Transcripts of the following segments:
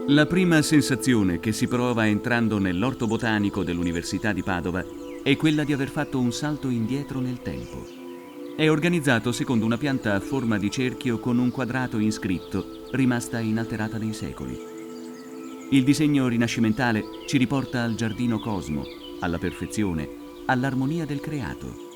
La prima sensazione che si prova entrando nell'orto botanico dell'Università di Padova è quella di aver fatto un salto indietro nel tempo. È organizzato secondo una pianta a forma di cerchio con un quadrato inscritto, rimasta inalterata nei secoli. Il disegno rinascimentale ci riporta al giardino cosmo, alla perfezione, all'armonia del creato.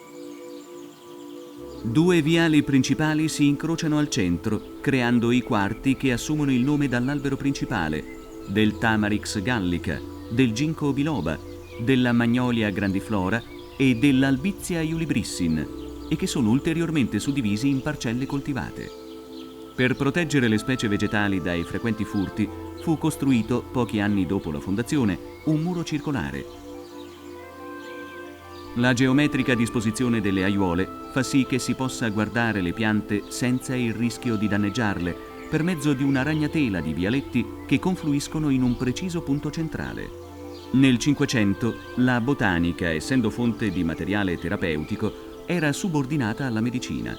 Due viali principali si incrociano al centro, creando i quarti che assumono il nome dall'albero principale, del Tamarix gallica, del Ginkgo biloba, della Magnolia grandiflora e dell'Albizia iulibrissin, e che sono ulteriormente suddivisi in parcelle coltivate. Per proteggere le specie vegetali dai frequenti furti, fu costruito, pochi anni dopo la fondazione, un muro circolare. La geometrica disposizione delle aiuole fa sì che si possa guardare le piante senza il rischio di danneggiarle, per mezzo di una ragnatela di vialetti che confluiscono in un preciso punto centrale. Nel Cinquecento, la botanica, essendo fonte di materiale terapeutico, era subordinata alla medicina.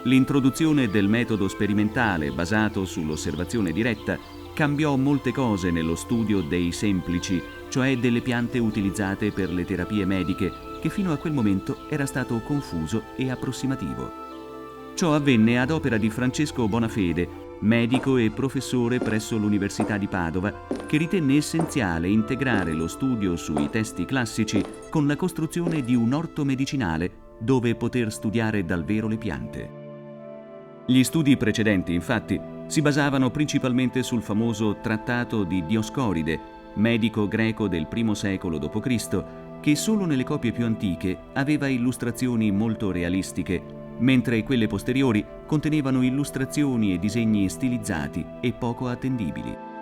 L'introduzione del metodo sperimentale basato sull'osservazione diretta cambiò molte cose nello studio dei semplici, cioè delle piante utilizzate per le terapie mediche, che fino a quel momento era stato confuso e approssimativo. Ciò avvenne ad opera di Francesco Bonafede, medico e professore presso l'Università di Padova, che ritenne essenziale integrare lo studio sui testi classici con la costruzione di un orto medicinale dove poter studiare dal vero le piante. Gli studi precedenti, infatti, si basavano principalmente sul famoso trattato di Dioscoride, medico greco del I secolo d.C., che solo nelle copie più antiche aveva illustrazioni molto realistiche, mentre quelle posteriori contenevano illustrazioni e disegni stilizzati e poco attendibili.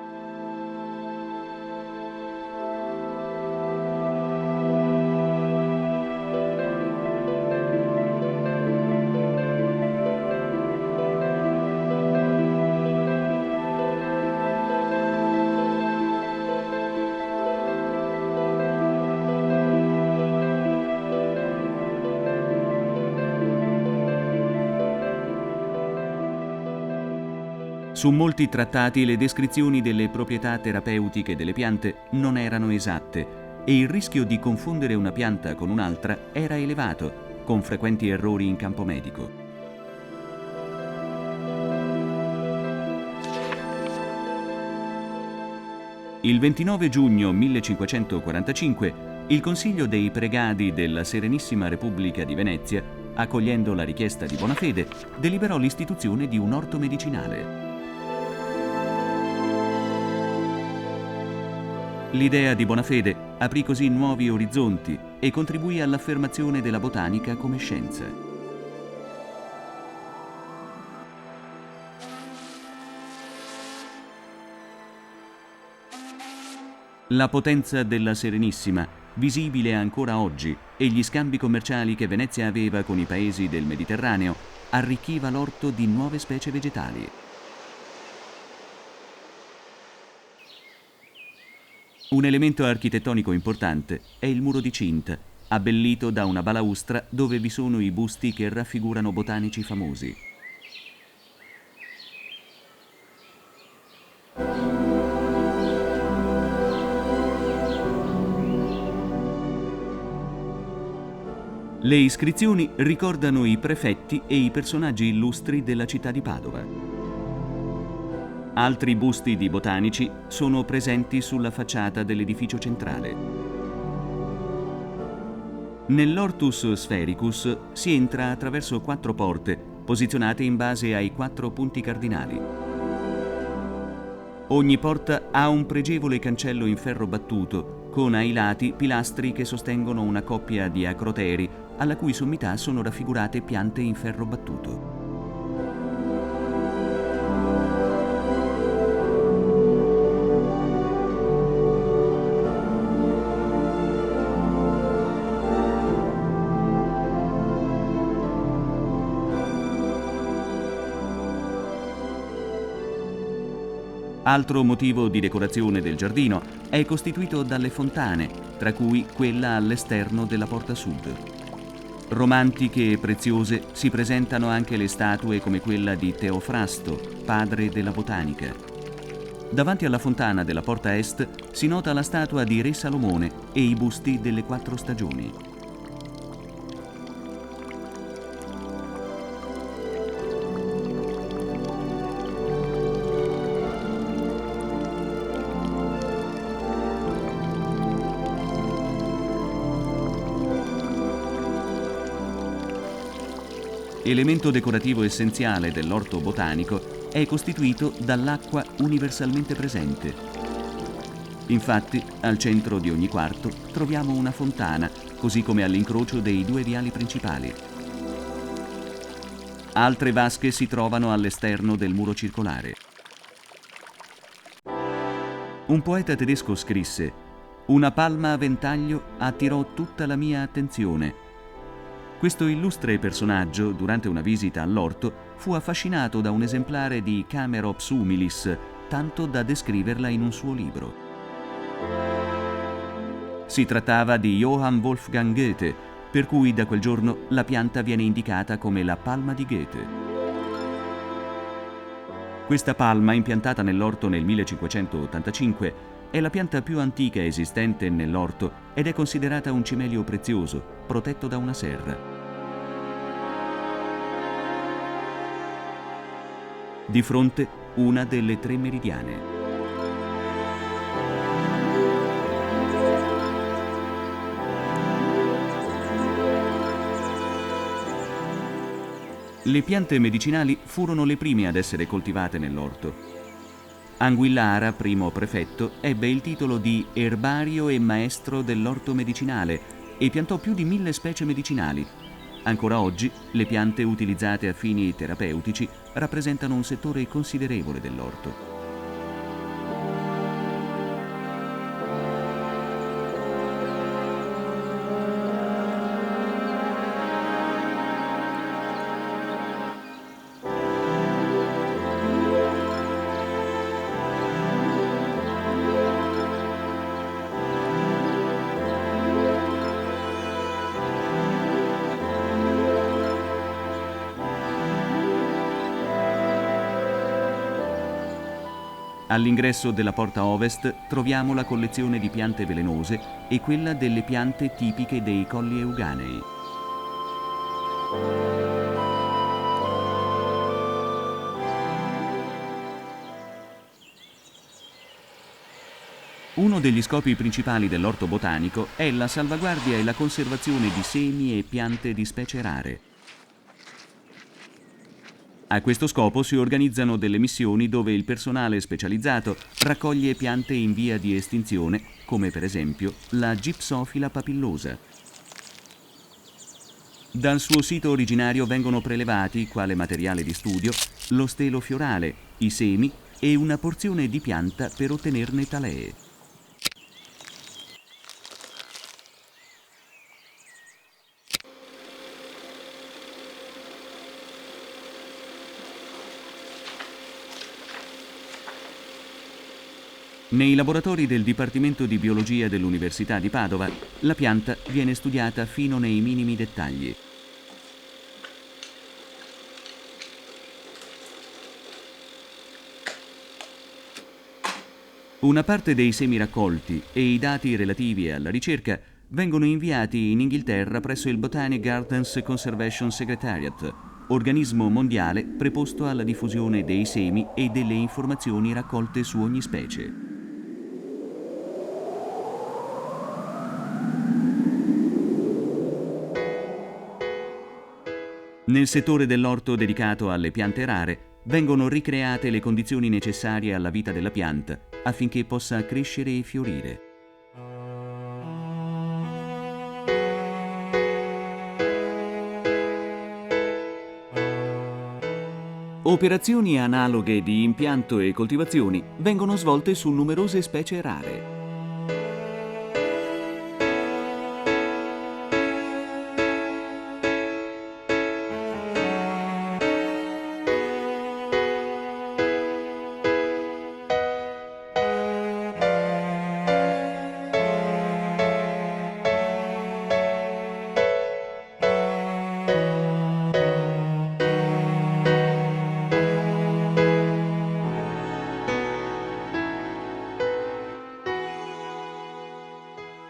Su molti trattati le descrizioni delle proprietà terapeutiche delle piante non erano esatte e il rischio di confondere una pianta con un'altra era elevato, con frequenti errori in campo medico. Il 29 giugno 1545 il Consiglio dei Pregadi della Serenissima Repubblica di Venezia, accogliendo la richiesta di Bonafede, deliberò l'istituzione di un orto medicinale. L'idea di Bonafede aprì così nuovi orizzonti e contribuì all'affermazione della botanica come scienza. La potenza della Serenissima, visibile ancora oggi, e gli scambi commerciali che Venezia aveva con i paesi del Mediterraneo, arricchiva l'orto di nuove specie vegetali. Un elemento architettonico importante è il muro di cinta, abbellito da una balaustra dove vi sono i busti che raffigurano botanici famosi. Le iscrizioni ricordano i prefetti e i personaggi illustri della città di Padova. Altri busti di botanici sono presenti sulla facciata dell'edificio centrale. Nell'Hortus Sphericus si entra attraverso 4 porte, posizionate in base ai 4 punti cardinali. Ogni porta ha un pregevole cancello in ferro battuto, con ai lati pilastri che sostengono una coppia di acroteri, alla cui sommità sono raffigurate piante in ferro battuto. Altro motivo di decorazione del giardino è costituito dalle fontane, tra cui quella all'esterno della porta sud. Romantiche e preziose si presentano anche le statue come quella di Teofrasto, padre della botanica. Davanti alla fontana della porta est si nota la statua di Re Salomone e i busti delle 4 stagioni. Elemento decorativo essenziale dell'orto botanico, è costituito dall'acqua universalmente presente. Infatti, al centro di ogni quarto troviamo una fontana, così come all'incrocio dei 2 viali principali. Altre vasche si trovano all'esterno del muro circolare. Un poeta tedesco scrisse: «Una palma a ventaglio attirò tutta la mia attenzione». Questo illustre personaggio, durante una visita all'orto, fu affascinato da un esemplare di Camerops humilis, tanto da descriverla in un suo libro. Si trattava di Johann Wolfgang Goethe, per cui da quel giorno la pianta viene indicata come la palma di Goethe. Questa palma, impiantata nell'orto nel 1585, è la pianta più antica esistente nell'orto ed è considerata un cimelio prezioso, protetto da una serra. Di fronte, una delle 3 meridiane. Le piante medicinali furono le prime ad essere coltivate nell'orto. Anguillara, primo prefetto, ebbe il titolo di erbario e maestro dell'orto medicinale e piantò più di 1000 specie medicinali. Ancora oggi, le piante utilizzate a fini terapeutici rappresentano un settore considerevole dell'orto. All'ingresso della porta ovest troviamo la collezione di piante velenose e quella delle piante tipiche dei colli euganei. Uno degli scopi principali dell'orto botanico è la salvaguardia e la conservazione di semi e piante di specie rare. A questo scopo si organizzano delle missioni dove il personale specializzato raccoglie piante in via di estinzione, come per esempio la Gypsophila papillosa. Dal suo sito originario vengono prelevati, quale materiale di studio, lo stelo fiorale, i semi e una porzione di pianta per ottenerne talee. Nei laboratori del Dipartimento di Biologia dell'Università di Padova, la pianta viene studiata fino nei minimi dettagli. Una parte dei semi raccolti e i dati relativi alla ricerca vengono inviati in Inghilterra presso il Botanic Gardens Conservation Secretariat, organismo mondiale preposto alla diffusione dei semi e delle informazioni raccolte su ogni specie. Nel settore dell'orto dedicato alle piante rare vengono ricreate le condizioni necessarie alla vita della pianta affinché possa crescere e fiorire. Operazioni analoghe di impianto e coltivazioni vengono svolte su numerose specie rare.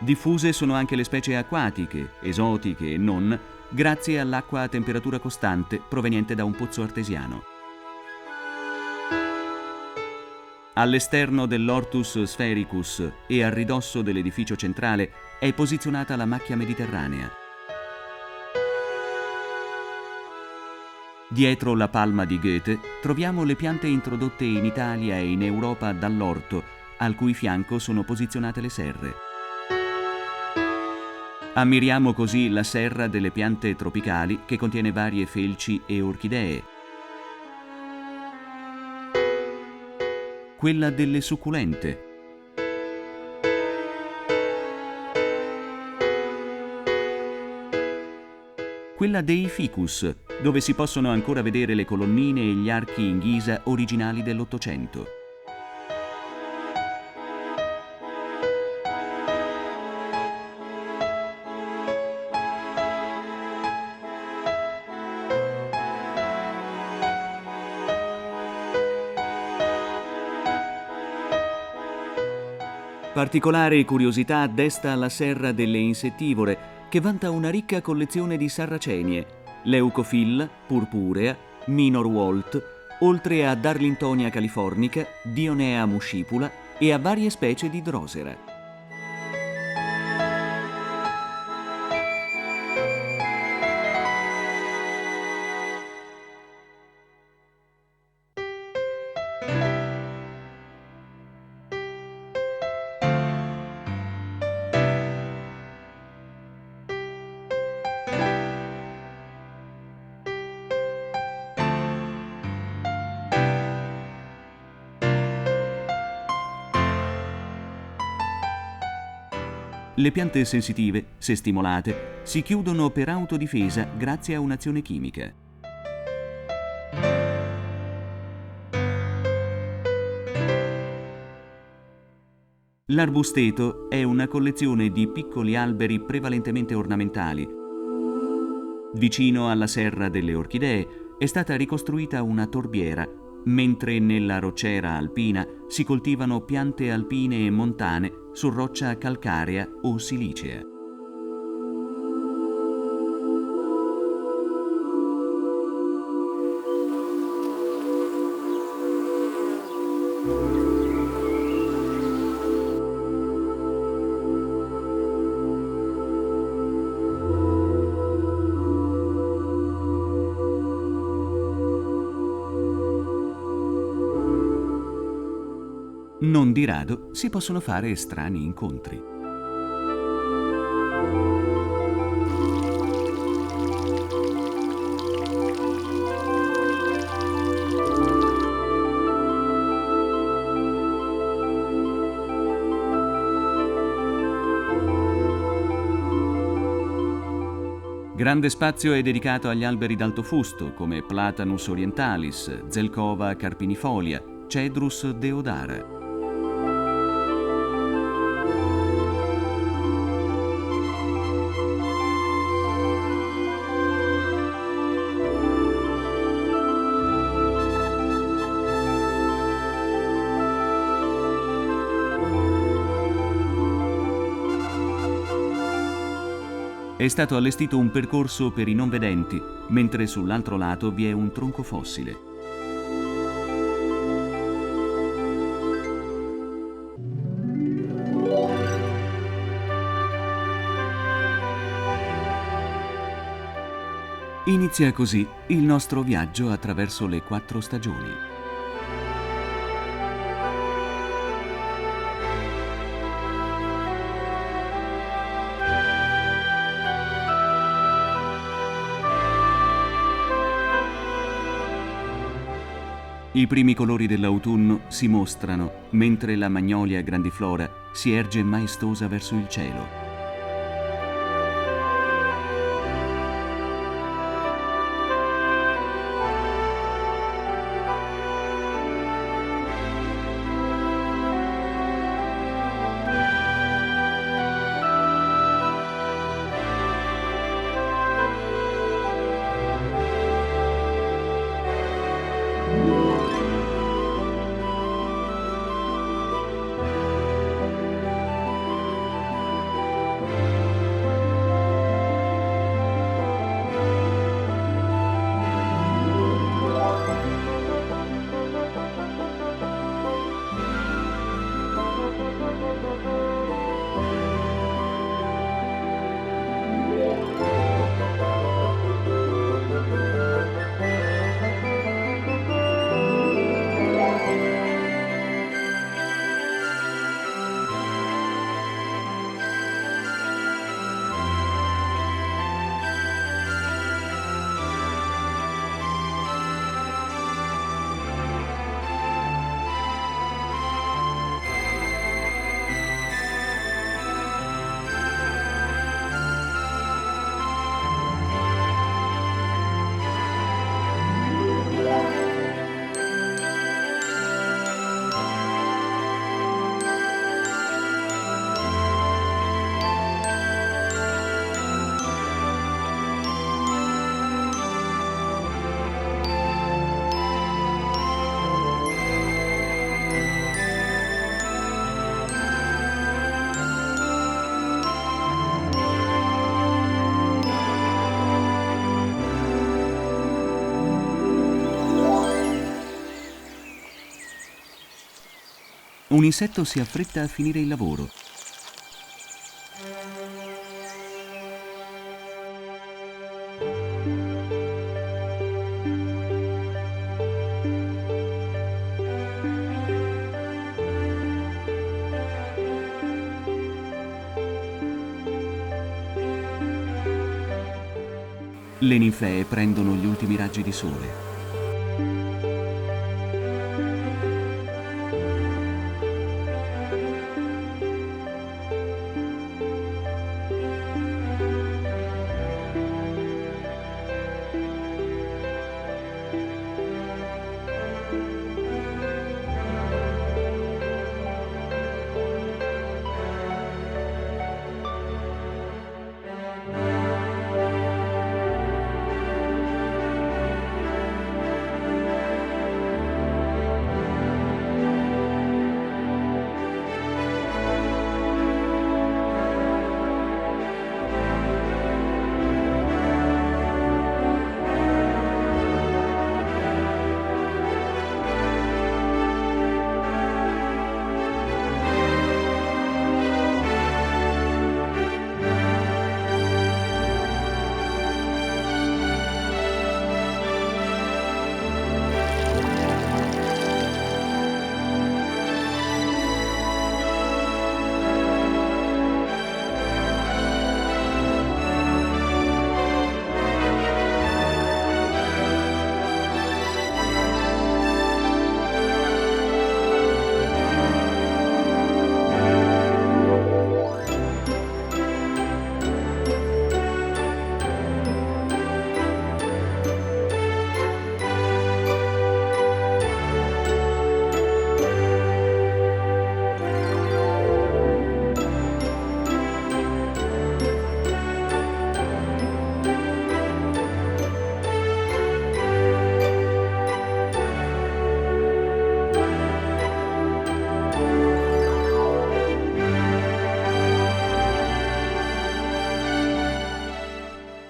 Diffuse sono anche le specie acquatiche, esotiche e non, grazie all'acqua a temperatura costante proveniente da un pozzo artesiano. All'esterno dell'Hortus Sphericus e al ridosso dell'edificio centrale è posizionata la macchia mediterranea. Dietro la palma di Goethe troviamo le piante introdotte in Italia e in Europa dall'orto, al cui fianco sono posizionate le serre. Ammiriamo così la serra delle piante tropicali che contiene varie felci e orchidee. Quella delle succulente. Quella dei ficus, dove si possono ancora vedere le colonnine e gli archi in ghisa originali dell'Ottocento. Particolare curiosità desta la serra delle insettivore, che vanta una ricca collezione di sarracenie, Leucophila, purpurea, Minor Walt, oltre a Darlingtonia californica, Dionea muscipula e a varie specie di Drosera. Le piante sensitive, se stimolate, si chiudono per autodifesa grazie a un'azione chimica. L'arbusteto è una collezione di piccoli alberi prevalentemente ornamentali. Vicino alla serra delle orchidee è stata ricostruita una torbiera, mentre nella rocciera alpina si coltivano piante alpine e montane su roccia calcarea o silicea. Non di rado si possono fare strani incontri. Grande spazio è dedicato agli alberi d'alto fusto come Platanus orientalis, Zelkova carpinifolia, Cedrus deodara. È stato allestito un percorso per i non vedenti, mentre sull'altro lato vi è un tronco fossile. Inizia così il nostro viaggio attraverso le 4 stagioni. I primi colori dell'autunno si mostrano mentre la magnolia grandiflora si erge maestosa verso il cielo. Un insetto si affretta a finire il lavoro. Le ninfee prendono gli ultimi raggi di sole.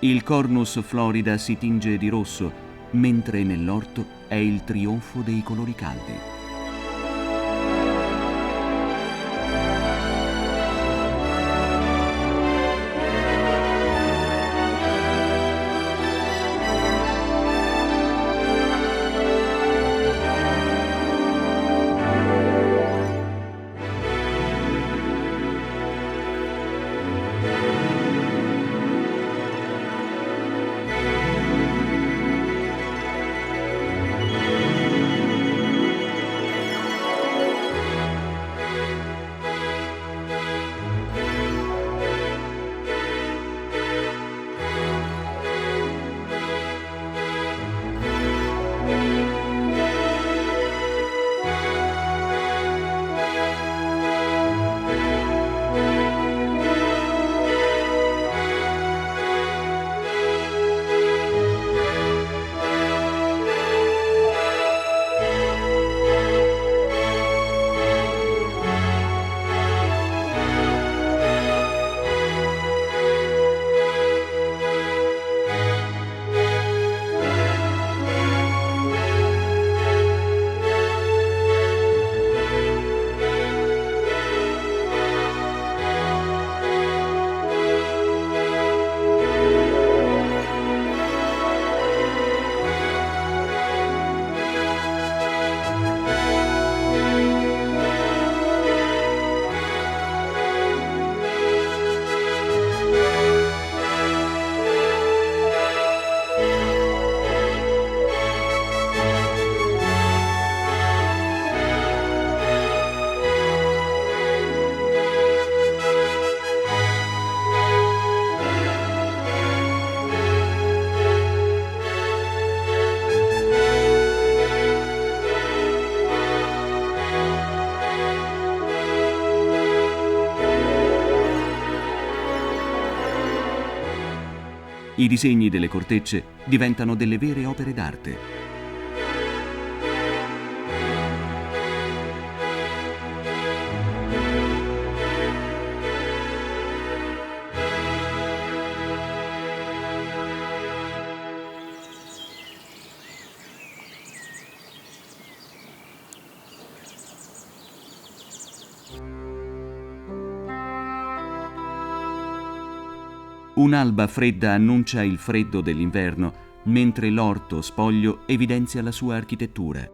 Il Cornus florida si tinge di rosso, mentre nell'orto è il trionfo dei colori caldi. I disegni delle cortecce diventano delle vere opere d'arte. Un'alba fredda annuncia il freddo dell'inverno, mentre l'orto spoglio evidenzia la sua architettura.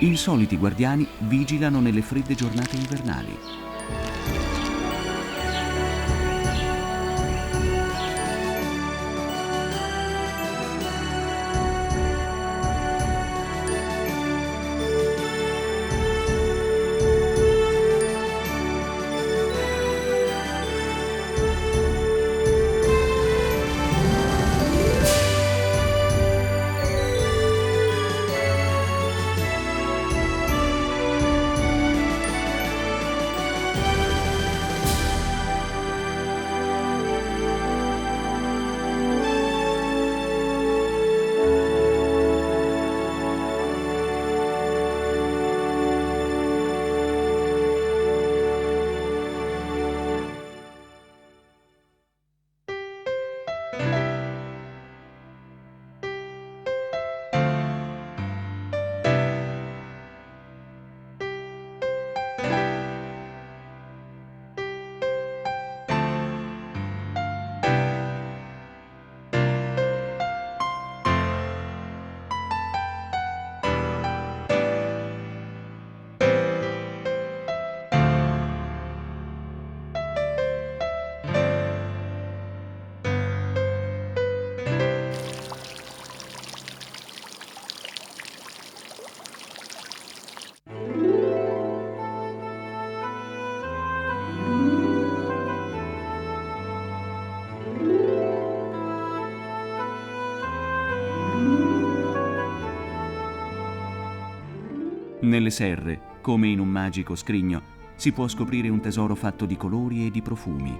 I soliti guardiani vigilano nelle fredde giornate invernali. Nelle serre, come in un magico scrigno, si può scoprire un tesoro fatto di colori e di profumi.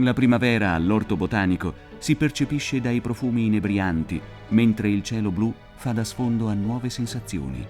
La primavera all'orto botanico si percepisce dai profumi inebrianti, mentre il cielo blu fa da sfondo a nuove sensazioni.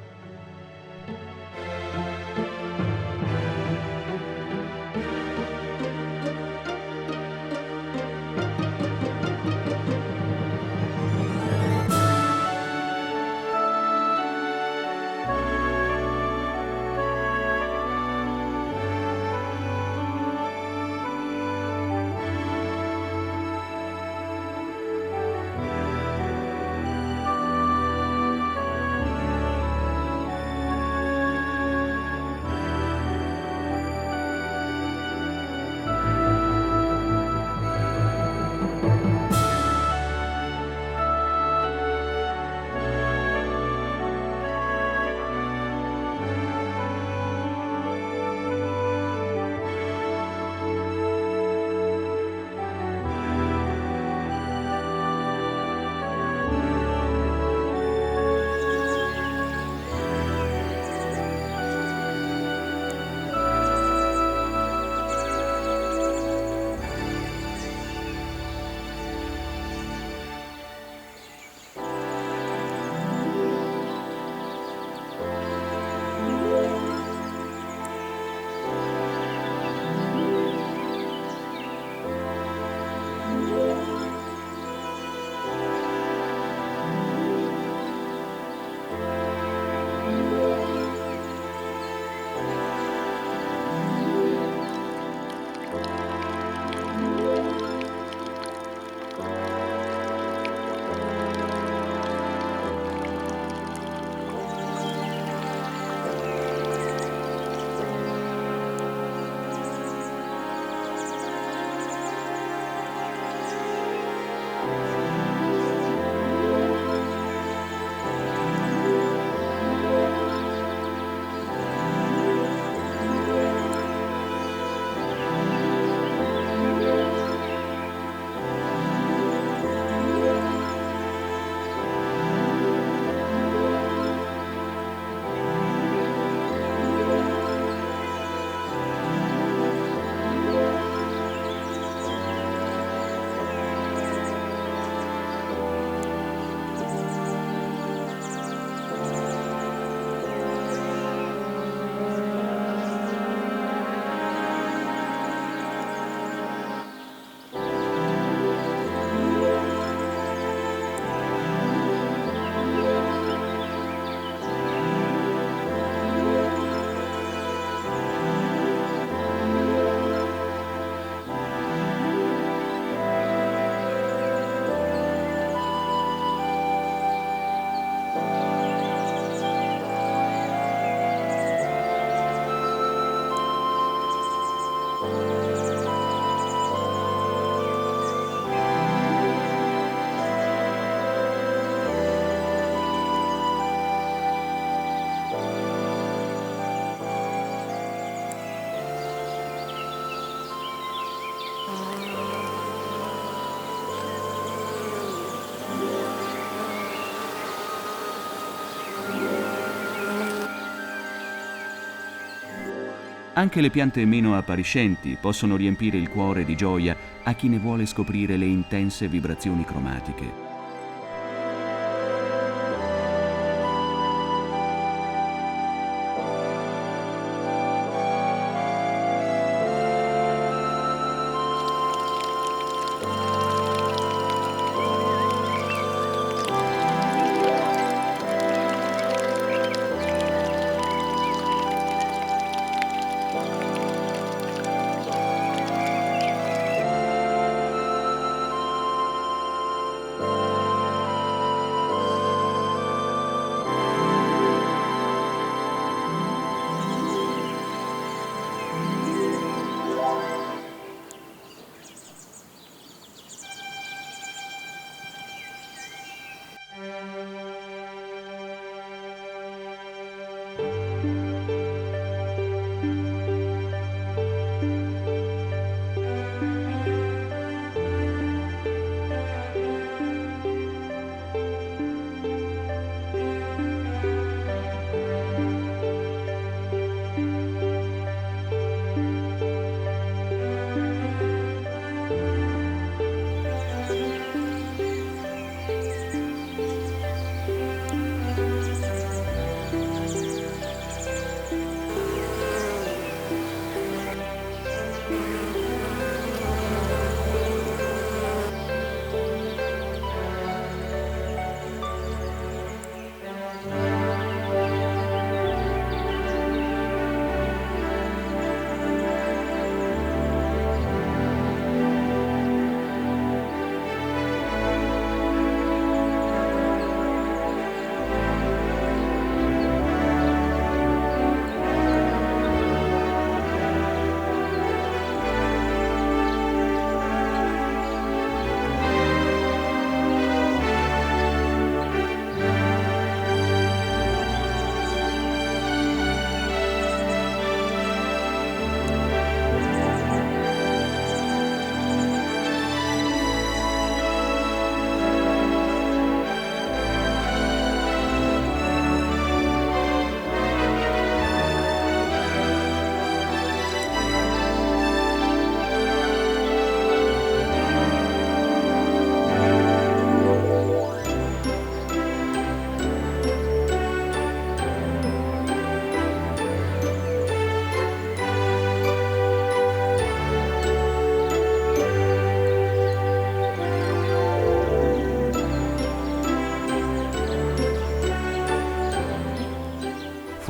Anche le piante meno appariscenti possono riempire il cuore di gioia a chi ne vuole scoprire le intense vibrazioni cromatiche.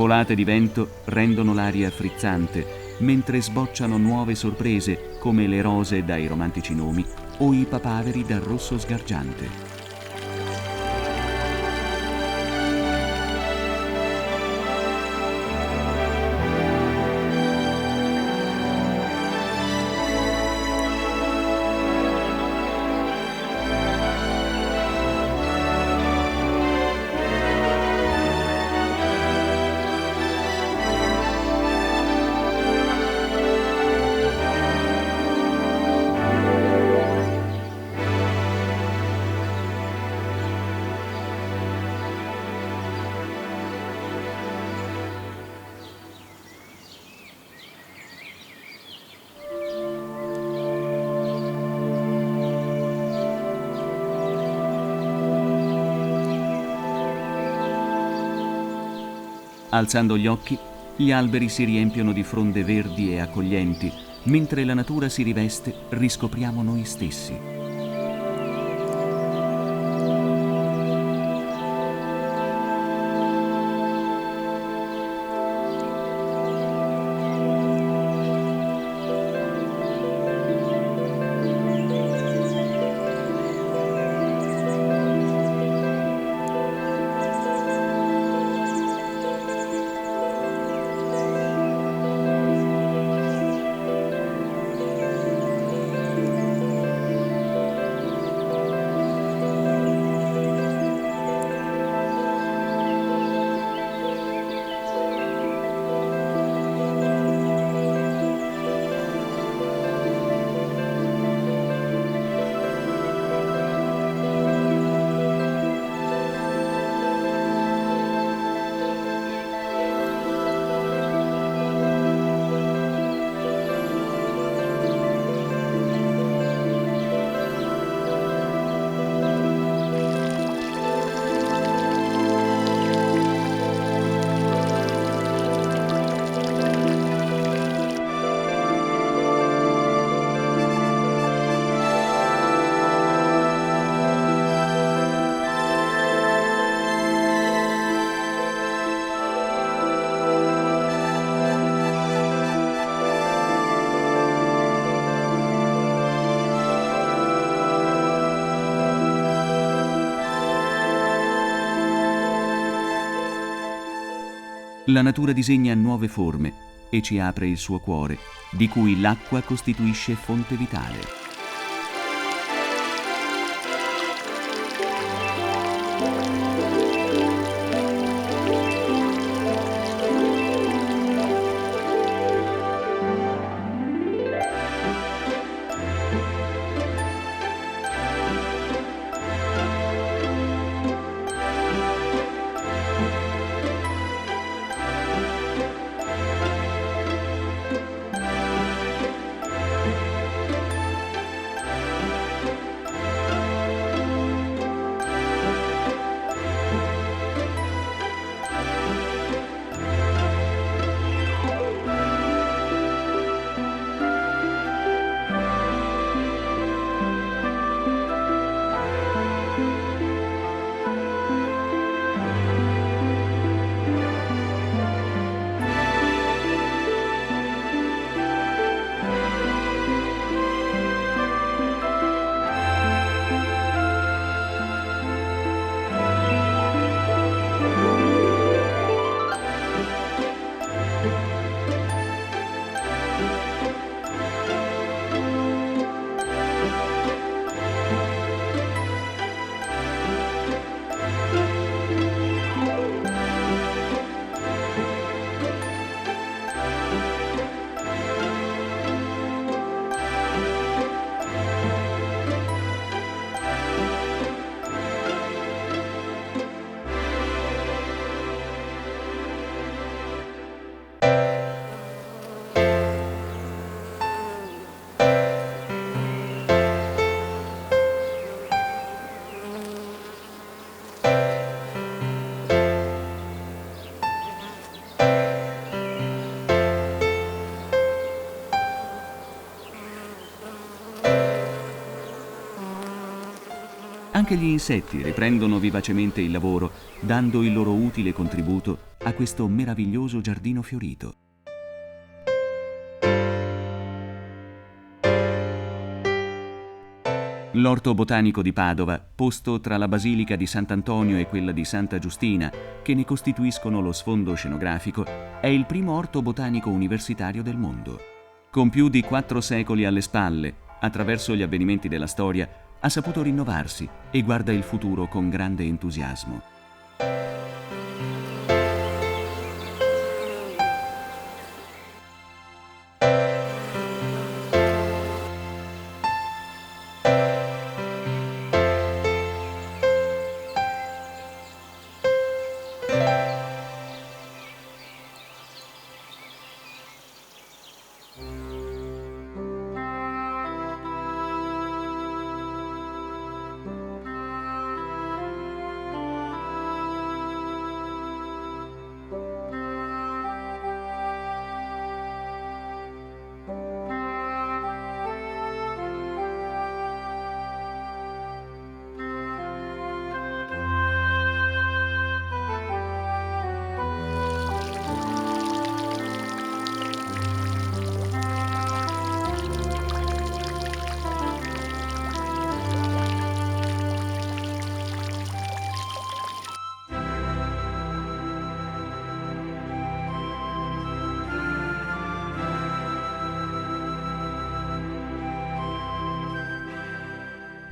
Folate di vento rendono l'aria frizzante, mentre sbocciano nuove sorprese come le rose dai romantici nomi o i papaveri dal rosso sgargiante. Alzando gli occhi, gli alberi si riempiono di fronde verdi e accoglienti, mentre la natura si riveste, riscopriamo noi stessi. La natura disegna nuove forme e ci apre il suo cuore, di cui l'acqua costituisce fonte vitale. Anche gli insetti riprendono vivacemente il lavoro, dando il loro utile contributo a questo meraviglioso giardino fiorito. L'Orto Botanico di Padova, posto tra la Basilica di Sant'Antonio e quella di Santa Giustina, che ne costituiscono lo sfondo scenografico, è il primo orto botanico universitario del mondo. Con più di 4 secoli alle spalle, attraverso gli avvenimenti della storia, ha saputo rinnovarsi e guarda il futuro con grande entusiasmo.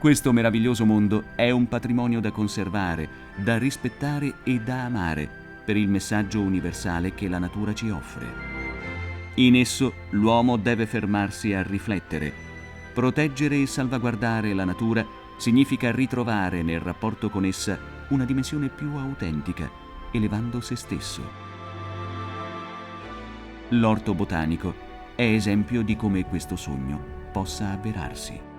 Questo meraviglioso mondo è un patrimonio da conservare, da rispettare e da amare per il messaggio universale che la natura ci offre. In esso l'uomo deve fermarsi a riflettere. Proteggere e salvaguardare la natura significa ritrovare nel rapporto con essa una dimensione più autentica, elevando se stesso. L'Orto Botanico è esempio di come questo sogno possa avverarsi.